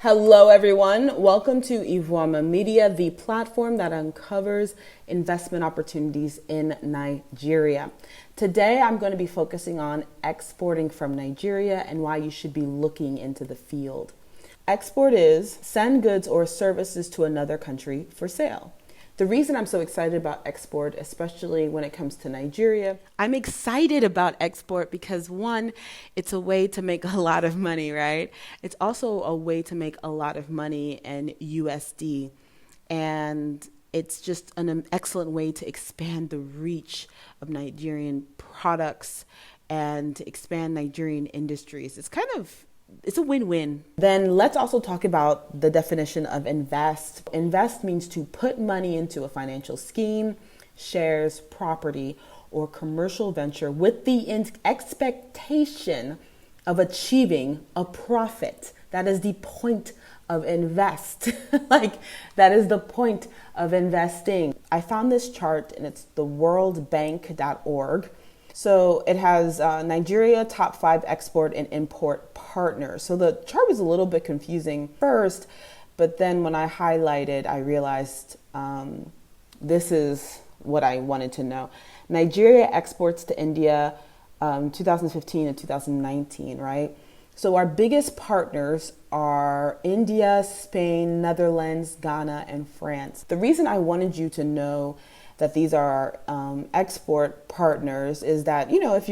Hello, everyone. Welcome to Iveoma Media, the platform that uncovers investment opportunities in Nigeria. Today, I'm going to be focusing on exporting from Nigeria and why you should be looking into the field. Export is send goods or services to another country for sale. The reason I'm so excited about export, especially when it comes to Nigeria, I'm excited about export because one, it's a way to make a lot of money, right? It's also a way to make a lot of money in USD. And it's just an excellent way to expand the reach of Nigerian products and to expand Nigerian industries. It's a win-win. Then let's also talk about the definition of invest. Invest means to put money into a financial scheme, shares, property, or commercial venture with the expectation of achieving a profit. That is the point of invest. That is the point of investing. I found this chart and it's the worldbank.org. So it has Nigeria top 5 export and import partners. So the chart was a little bit confusing first, but then when I highlighted, I realized this is what I wanted to know. Nigeria exports to India 2015 and 2019, right? So our biggest partners are India, Spain, Netherlands, Ghana, and France. The reason I wanted you to know that these are export partners is that, if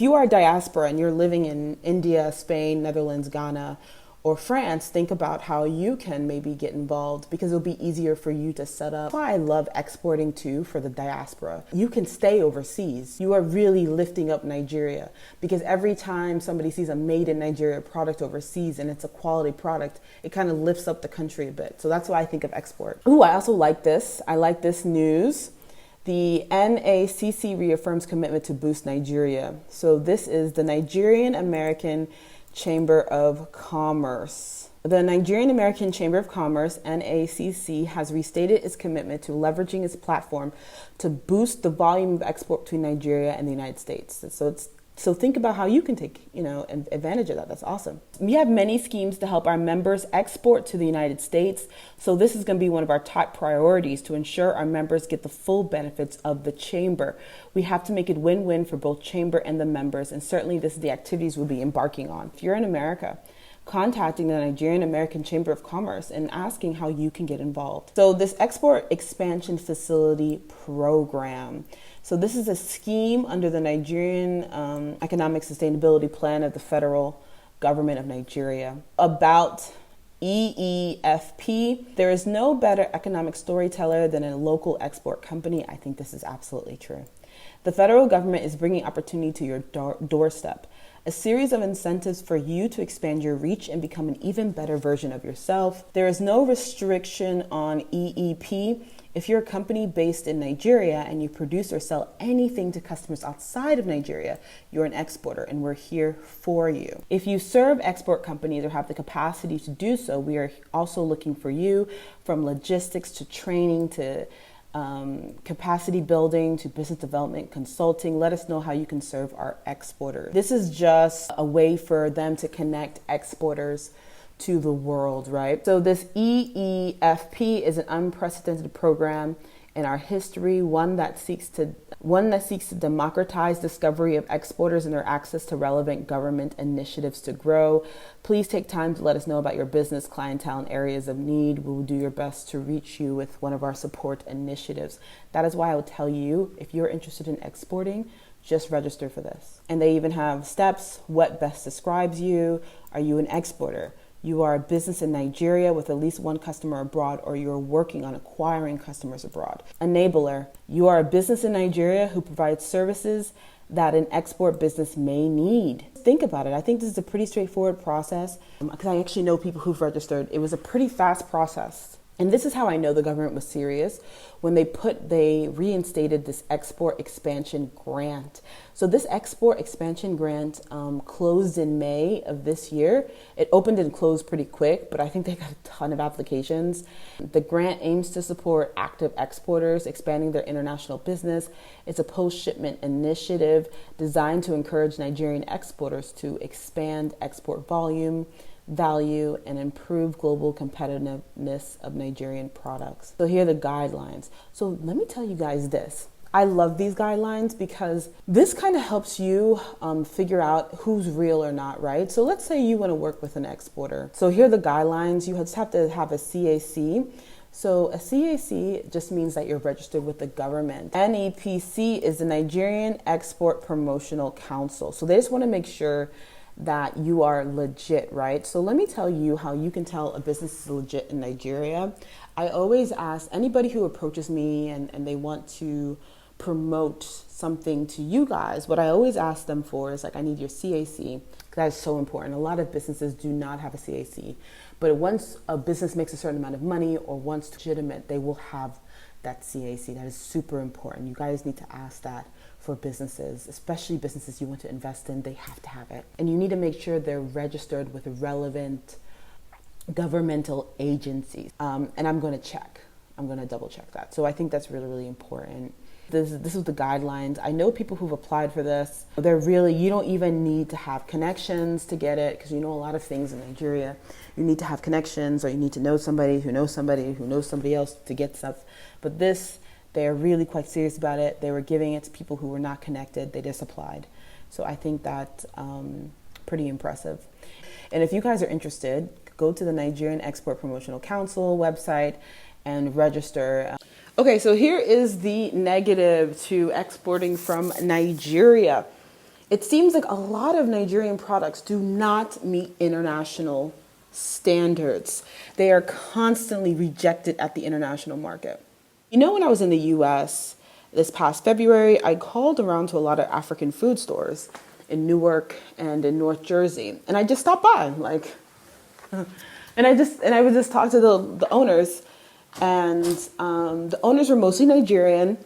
you are a diaspora and you're living in India, Spain, Netherlands, Ghana, or France, think about how you can maybe get involved because it'll be easier for you to set up. That's why I love exporting too for the diaspora. You can stay overseas. You are really lifting up Nigeria because every time somebody sees a made in Nigeria product overseas and it's a quality product, it kind of lifts up the country a bit. So that's why I think of export. Ooh, I also like this. I like this news. The NACC reaffirms commitment to boost Nigeria. So this is the Nigerian American Chamber of Commerce. The Nigerian American Chamber of Commerce, NACC, has restated its commitment to leveraging its platform to boost the volume of export between Nigeria and the United States. So think about how you can take, advantage of that. That's awesome. We have many schemes to help our members export to the United States. So this is going to be one of our top priorities to ensure our members get the full benefits of the chamber. We have to make it win-win for both chamber and the members. And certainly this is the activities we'll be embarking on. If you're in America, contacting the Nigerian American Chamber of Commerce and asking how you can get involved. So this Export Expansion Facility Program. So this is a scheme under the Nigerian Economic Sustainability Plan of the federal government of Nigeria. About EEFP, there is no better economic storyteller than a local export company. I think this is absolutely true. The federal government is bringing opportunity to your doorstep. A series of incentives for you to expand your reach and become an even better version of yourself. There is no restriction on EEP. If you're a company based in Nigeria and you produce or sell anything to customers outside of Nigeria, you're an exporter and we're here for you. If you serve export companies or have the capacity to do so, we are also looking for you, from logistics to training to capacity building to business development consulting. Let us know how you can serve our exporters. This is just a way for them to connect exporters to the world, right? So this EEFP is an unprecedented program in our history, one that seeks to democratize discovery of exporters and their access to relevant government initiatives to grow. Please take time to let us know about your business, clientele, and areas of need. We will do your best to reach you with one of our support initiatives. That is why I would tell you, if you're interested in exporting, just register for this. And they even have steps. What best describes you? Are you an exporter? You are a business in Nigeria with at least one customer abroad, or you're working on acquiring customers abroad. Enabler, you are a business in Nigeria who provides services that an export business may need. Think about it. I think this is a pretty straightforward process because I actually know people who've registered. It was a pretty fast process. And this is how I know the government was serious when they reinstated this export expansion grant. So this export expansion grant closed in May of this year. It opened and closed pretty quick, but I think they got a ton of applications. The grant aims to support active exporters expanding their international business. It's a post-shipment initiative designed to encourage Nigerian exporters to expand export volume. value, and improve global competitiveness of Nigerian products. So here are the guidelines. So let me tell you guys this. I love these guidelines because this kind of helps you figure out who's real or not, right? So let's say you want to work with an exporter. So here are the guidelines. You just have to have a CAC. So a CAC just means that you're registered with the government. NEPC is the Nigerian Export Promotional Council. So they just want to make sure that you are legit, right? So let me tell you how you can tell a business is legit in Nigeria. I always ask anybody who approaches me and they want to promote something to you guys, what I always ask them for is like, I need your CAC. That is so important. A lot of businesses do not have a CAC, but once a business makes a certain amount of money or once legitimate, they will have that CAC. That is super important. You guys need to ask that for businesses, especially businesses you want to invest in. They have to have it. And you need to make sure they're registered with relevant governmental agencies. And I'm going to check. I'm going to double check that. So I think that's really, really important. This is the guidelines. I know people who've applied for this. They're really, you don't even need to have connections to get it, because you know a lot of things in Nigeria. You need to have connections, or you need to know somebody who knows somebody who knows somebody else to get stuff. But this, they're really quite serious about it. They were giving it to people who were not connected. They just applied. So I think that's pretty impressive. And if you guys are interested, go to the Nigerian Export Promotional Council website and register. Okay, so here is the negative to exporting from Nigeria. It seems like a lot of Nigerian products do not meet international standards. They are constantly rejected at the international market. You know, when I was in the US this past February, I called around to a lot of African food stores in Newark and in North Jersey, and I just stopped by, and I would just talk to the owners. And the owners were mostly Nigerian,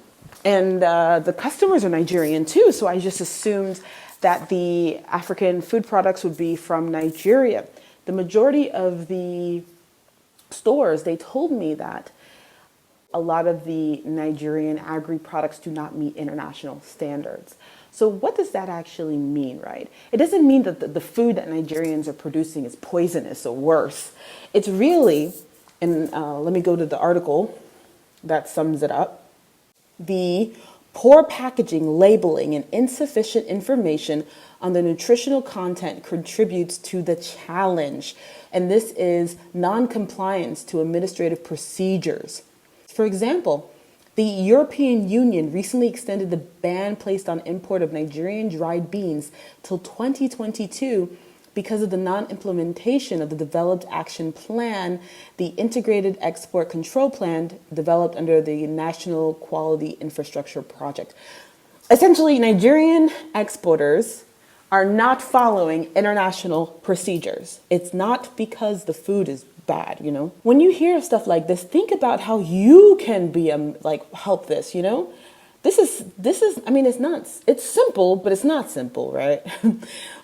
and the customers are Nigerian too. So I just assumed that the African food products would be from Nigeria. The majority of the stores, they told me that a lot of the Nigerian agri products do not meet international standards. So what does that actually mean, right? It doesn't mean that the food that Nigerians are producing is poisonous or worse. It's really, and let me go to the article that sums it up. The poor packaging, labeling, and insufficient information on the nutritional content contributes to the challenge. And this is non-compliance to administrative procedures. For example, the European Union recently extended the ban placed on import of Nigerian dried beans till 2022 because of the non-implementation of the developed action plan, the integrated export control plan developed under the National Quality Infrastructure Project. Essentially, Nigerian exporters are not following international procedures. It's not because the food is bad, you know. When you hear stuff like this, think about how you can be help this, you know. This is, I mean, it's simple, but it's not simple, right?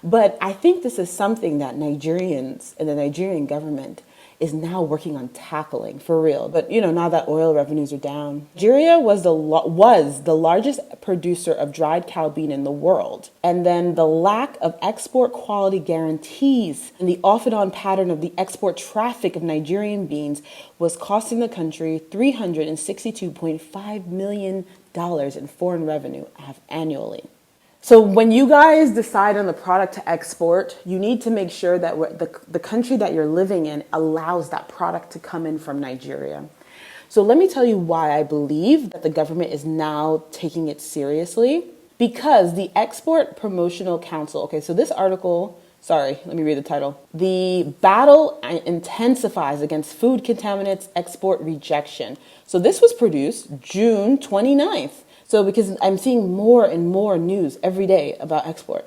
But I think this is something that Nigerians and the Nigerian government is now working on tackling for real. But, you know, now that oil revenues are down, Nigeria was the largest producer of dried cow bean in the world. And then the lack of export quality guarantees and the off and on pattern of the export traffic of Nigerian beans was costing the country $362.5 million in foreign revenue annually. So when you guys decide on the product to export, you need to make sure that the country that you're living in allows that product to come in from Nigeria. So let me tell you why I believe that the government is now taking it seriously. Because the Export Promotional Council, okay, so this article, let me read the title. The battle intensifies against food contaminants export rejection. So this was produced June 29th. So because I'm seeing more and more news every day about export.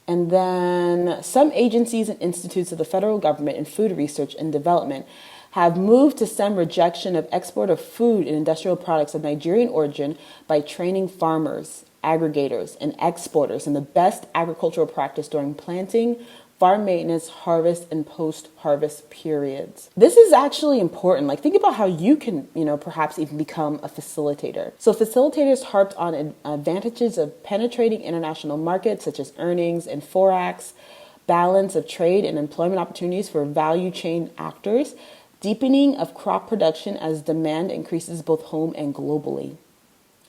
And then some agencies and institutes of the federal government in food research and development have moved to stem rejection of export of food and industrial products of Nigerian origin by training farmers, aggregators, and exporters in the best agricultural practice during planting, farm maintenance, harvest, and post-harvest periods. This is actually important. Like, think about how you can, perhaps even become a facilitator. So facilitators harped on advantages of penetrating international markets such as earnings and forex balance of trade and employment opportunities for value chain actors, deepening of crop production as demand increases both home and globally.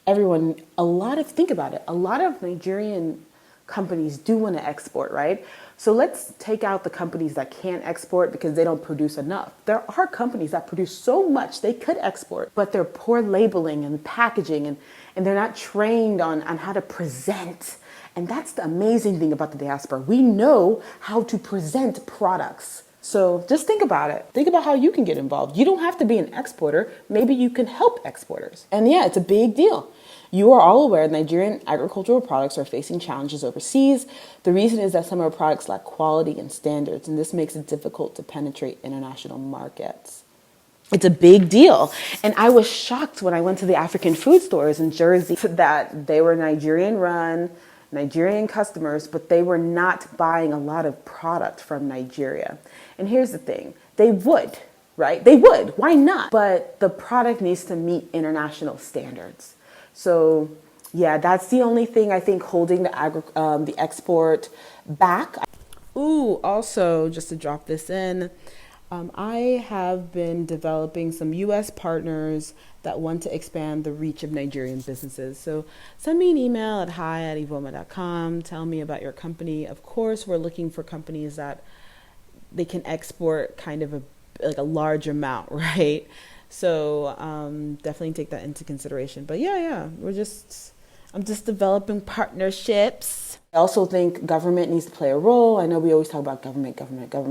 Think about it, a lot of Nigerian companies do want to export, right? So let's take out the companies that can't export because they don't produce enough. There are companies that produce so much they could export, but they're poor labeling and packaging, and they're not trained on how to present. And that's the amazing thing about the diaspora. We know how to present products. So just think about it. Think about how you can get involved. You don't have to be an exporter. Maybe you can help exporters. And yeah, it's a big deal. You are all aware Nigerian agricultural products are facing challenges overseas. The reason is that some of our products lack quality and standards, and this makes it difficult to penetrate international markets. It's a big deal. And I was shocked when I went to the African food stores in Jersey that they were Nigerian run, Nigerian customers, but they were not buying a lot of product from Nigeria. And here's the thing, they would, right? They would, why not? But the product needs to meet international standards. So yeah, that's the only thing I think holding the export back. Ooh, also just to drop this in, I have been developing some U.S. partners that want to expand the reach of Nigerian businesses. So send me an email at hi@iveoma.com. Tell me about your company. Of course, we're looking for companies that they can export kind of a large amount, right? So definitely take that into consideration. But yeah, I'm just developing partnerships. I also think government needs to play a role. I know we always talk about government.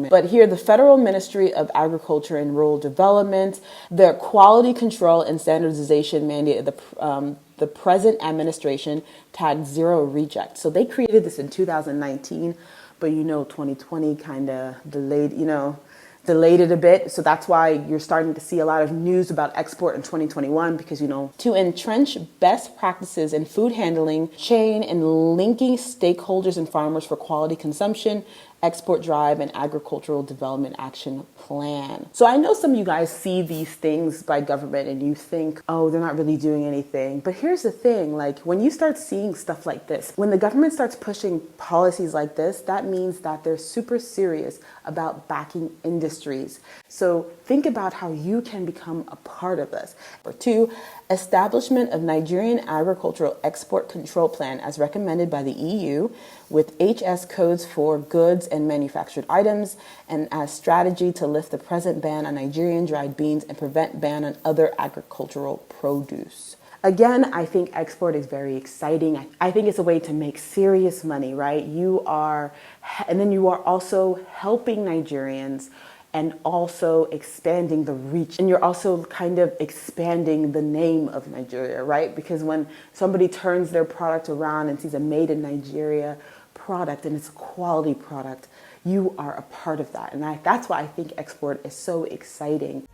But here, the Federal Ministry of Agriculture and Rural Development, their quality control and standardization mandate, the present administration tagged zero reject. So they created this in 2019, but 2020 kind of delayed it a bit. So that's why you're starting to see a lot of news about export in 2021 because, to entrench best practices in food handling chain and linking stakeholders and farmers for quality consumption, export drive, and agricultural development action plan. So I know some of you guys see these things by government and you think, oh, they're not really doing anything. But here's the thing, like when you start seeing stuff like this, when the government starts pushing policies like this, that means that they're super serious about backing industries. So think about how you can become a part of this. Number 2, establishment of Nigerian agricultural export control plan as recommended by the EU with HS codes for goods and manufactured items and as strategy to lift the present ban on Nigerian dried beans and prevent ban on other agricultural produce. Again, I think export is very exciting. I think it's a way to make serious money, right? And then you are also helping Nigerians and also expanding the reach. And you're also kind of expanding the name of Nigeria, right? Because when somebody turns their product around and sees a made in Nigeria product and it's a quality product, you are a part of that. And that's why I think export is so exciting.